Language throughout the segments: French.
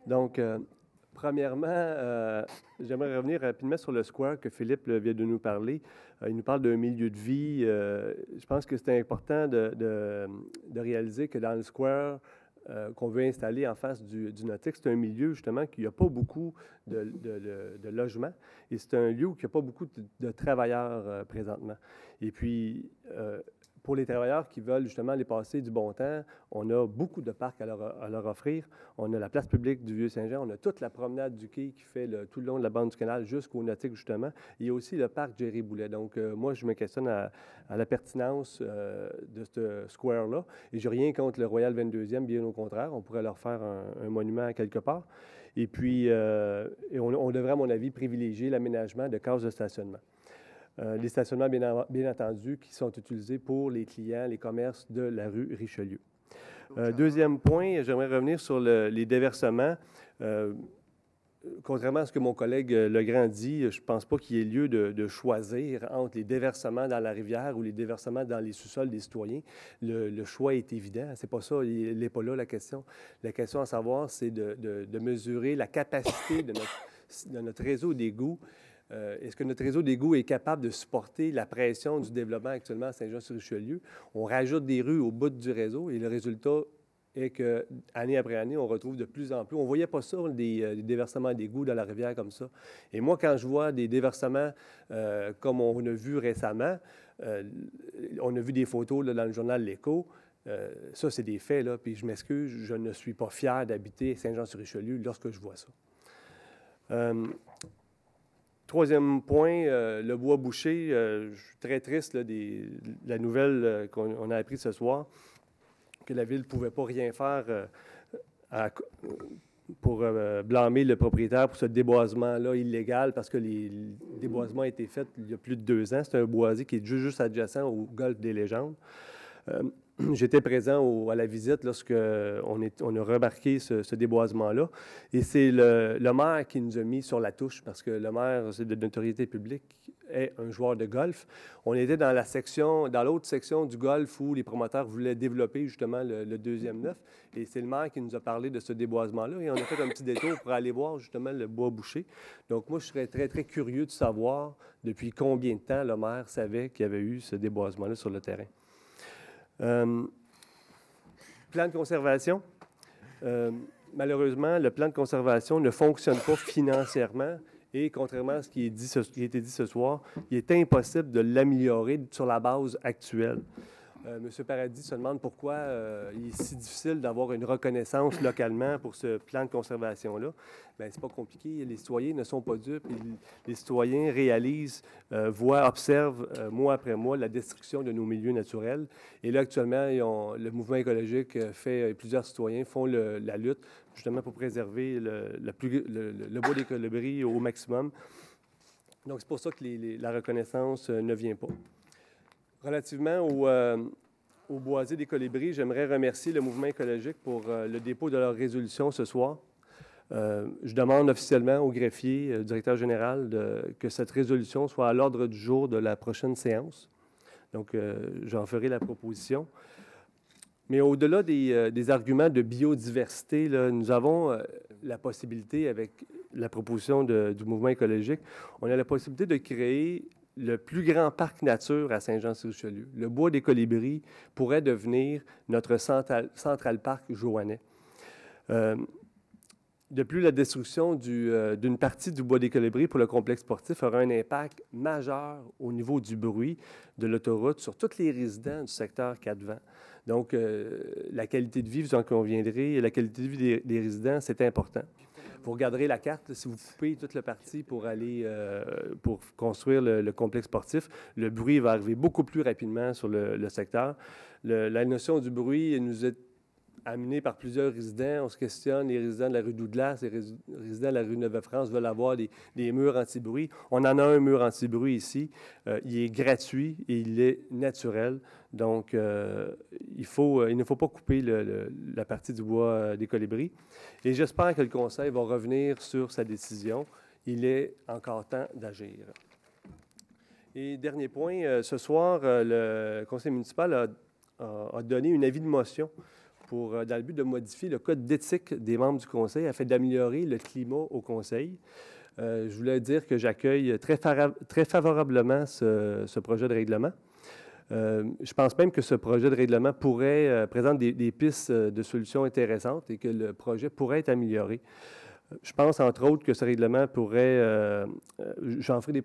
Donc, premièrement, j'aimerais revenir rapidement sur le square que Philippe vient de nous parler. Il nous parle d'un milieu de vie. Je pense que c'est important de réaliser que dans le square qu'on veut installer en face du nautique, c'est un milieu justement qui n'a pas beaucoup de logements et c'est un lieu où il n'y a pas beaucoup de travailleurs présentement. Et puis, pour les travailleurs qui veulent justement aller passer du bon temps, on a beaucoup de parcs à leur offrir. On a la place publique du Vieux-Saint-Jean, on a toute la promenade du quai qui fait tout le long de la bande du canal jusqu'au nautique, justement. Il y a aussi le parc Jerry-Boulet. Donc, moi, je me questionne à la pertinence de ce square-là. Et je n'ai rien contre le Royal 22e, bien au contraire. On pourrait leur faire un monument quelque part. Et puis, on devrait, à mon avis, privilégier l'aménagement de cases de stationnement. Les stationnements, bien entendu, qui sont utilisés pour les clients, les commerces de la rue Richelieu. Deuxième point, j'aimerais revenir sur les déversements. Contrairement à ce que mon collègue Legrand dit, je ne pense pas qu'il y ait lieu de choisir entre les déversements dans la rivière ou les déversements dans les sous-sols des citoyens. Le choix est évident. C'est pas ça, il n'est pas là la question. La question à savoir, c'est de mesurer la capacité de notre réseau d'égouts. Est-ce que notre réseau d'égouts est capable de supporter la pression du développement actuellement à Saint-Jean-sur-Richelieu? On rajoute des rues au bout du réseau et le résultat est qu'année après année, on retrouve de plus en plus. On ne voyait pas ça, des déversements d'égouts dans la rivière comme ça. Et moi, quand je vois des déversements comme on a vu récemment, on a vu des photos là, dans le journal L'Écho, ça, c'est des faits, là, puis je m'excuse, je ne suis pas fier d'habiter Saint-Jean-sur-Richelieu lorsque je vois ça. Troisième point, le bois bouché. Je suis très triste là, de la nouvelle qu'on a appris ce soir, que la Ville ne pouvait pas rien faire pour blâmer le propriétaire pour ce déboisement-là illégal, parce que le déboisement a été fait il y a plus de 2 ans. C'est un boisier qui est juste adjacent au golfe des Légendes. J'étais présent à la visite lorsqu'on a remarqué ce déboisement-là. Et c'est le maire qui nous a mis sur la touche, parce que le maire, c'est de notoriété publique, est un joueur de golf. On était dans l'autre section du golf où les promoteurs voulaient développer justement le deuxième neuf. Et c'est le maire qui nous a parlé de ce déboisement-là. Et on a fait un petit détour pour aller voir justement le bois bouché. Donc moi, je serais très, très curieux de savoir depuis combien de temps le maire savait qu'il y avait eu ce déboisement-là sur le terrain. Plan de conservation. Malheureusement, le plan de conservation ne fonctionne pas financièrement et contrairement à ce qui a été dit ce soir, il est impossible de l'améliorer sur la base actuelle. M. Paradis se demande pourquoi il est si difficile d'avoir une reconnaissance localement pour ce plan de conservation-là. Bien, c'est pas compliqué. Les citoyens ne sont pas dupes. Les citoyens réalisent, voient, observent mois après mois la destruction de nos milieux naturels. Et là, actuellement, le mouvement écologique plusieurs citoyens font la lutte justement pour préserver le bois des colibris au maximum. Donc, c'est pour ça que la reconnaissance ne vient pas. Relativement au boisier des colibris, j'aimerais remercier le mouvement écologique pour le dépôt de leur résolution ce soir. Je demande officiellement au greffier, directeur général, que cette résolution soit à l'ordre du jour de la prochaine séance. Donc, j'en ferai la proposition. Mais au-delà des arguments de biodiversité, là, nous avons la possibilité, avec la proposition du mouvement écologique, on a la possibilité de créer le plus grand parc nature à Saint-Jean-sur-Richelieu. Le bois des colibris pourrait devenir notre Central Park joannais. De plus, la destruction d'une partie du bois des colibris pour le complexe sportif aura un impact majeur au niveau du bruit de l'autoroute sur tous les résidents du secteur 4 Donc, la qualité de vie, vous en conviendrez, la qualité de vie des résidents, c'est important. Vous regarderez la carte, si vous coupez toute la partie pour aller pour construire le complexe sportif, le bruit va arriver beaucoup plus rapidement sur le secteur. La notion du bruit nous est amenée par plusieurs résidents. On se questionne, les résidents de la rue Douglas, les résidents de la rue Neuve-France veulent avoir des murs anti-bruit. On en a un mur anti-bruit ici. Il est gratuit et il est naturel. Donc, il ne faut pas couper la partie du bois des colibris. Et j'espère que le Conseil va revenir sur sa décision. Il est encore temps d'agir. Et dernier point, ce soir, le Conseil municipal a donné un avis de motion dans le but de modifier le code d'éthique des membres du Conseil afin d'améliorer le climat au Conseil. Je voulais dire que j'accueille très favorablement ce projet de règlement. Je pense même que ce projet de règlement présente des pistes de solutions intéressantes et que le projet pourrait être amélioré. Je pense, entre autres, que ce règlement pourrait... j'en ferai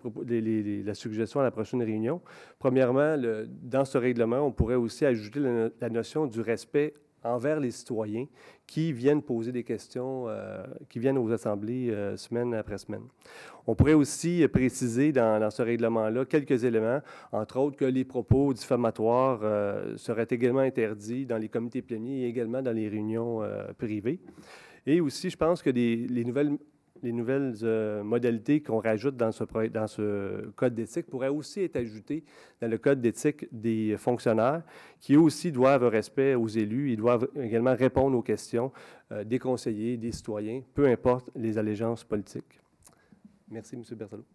la suggestion à la prochaine réunion. Premièrement, dans ce règlement, on pourrait aussi ajouter la notion du respect envers les citoyens qui viennent poser des questions, qui viennent aux assemblées semaine après semaine. On pourrait aussi préciser dans ce règlement-là quelques éléments, entre autres que les propos diffamatoires seraient également interdits dans les comités pléniers et également dans les réunions privées. Et aussi, je pense que les nouvelles modalités qu'on rajoute dans ce code d'éthique pourraient aussi être ajoutées dans le code d'éthique des fonctionnaires, qui eux aussi doivent respect aux élus. Ils doivent également répondre aux questions des conseillers, des citoyens, peu importe les allégeances politiques. Merci, M. Berthelot.